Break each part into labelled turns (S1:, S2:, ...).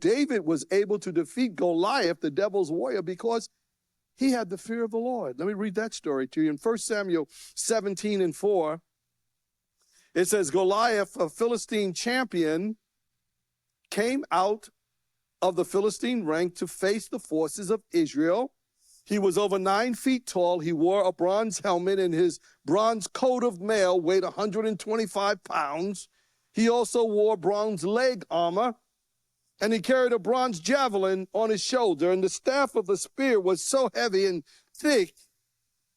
S1: David was able to defeat Goliath, the devil's warrior, because he had the fear of the Lord. Let me read that story to you. In 1 Samuel 17:4, it says, Goliath, a Philistine champion, came out of the Philistine rank to face the forces of Israel. He was over 9 feet tall. He wore a bronze helmet, and his bronze coat of mail weighed 125 pounds. He also wore bronze leg armor, and he carried a bronze javelin on his shoulder. And the staff of the spear was so heavy and thick,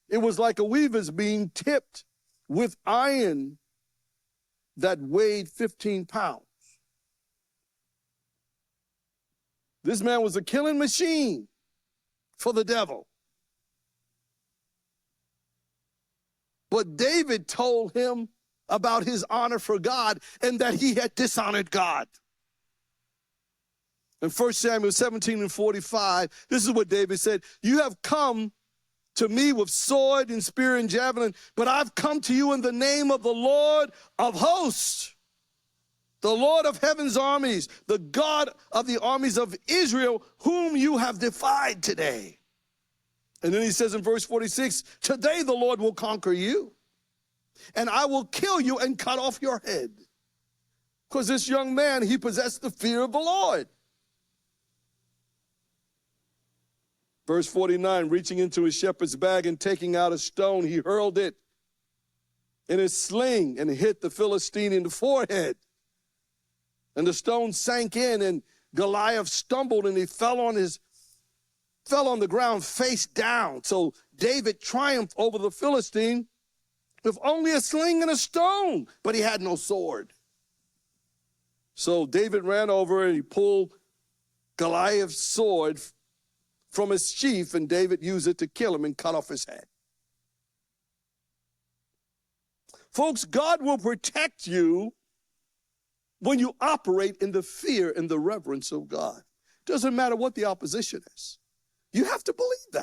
S1: it was like a weaver's beam tipped with iron that weighed 15 pounds. This man was a killing machine for the devil. But David told him about his honor for God and that he had dishonored God. In 1 Samuel 17:45, this is what David said, you have come to me with sword and spear and javelin, but I've come to you in the name of the Lord of hosts, the Lord of heaven's armies, the God of the armies of Israel, whom you have defied today. And then he says in verse 46, today the Lord will conquer you, and I will kill you and cut off your head. Because this young man, he possessed the fear of the Lord. Verse 49, reaching into his shepherd's bag and taking out a stone, he hurled it in his sling and hit the Philistine in the forehead. And the stone sank in, and Goliath stumbled, and he fell on the ground face down. So David triumphed over the Philistine with only a sling and a stone, but he had no sword. So David ran over and he pulled Goliath's sword from his sheath, and David used it to kill him and cut off his head. Folks, God will protect you when you operate in the fear and the reverence of God. Doesn't matter what the opposition is. You have to believe that.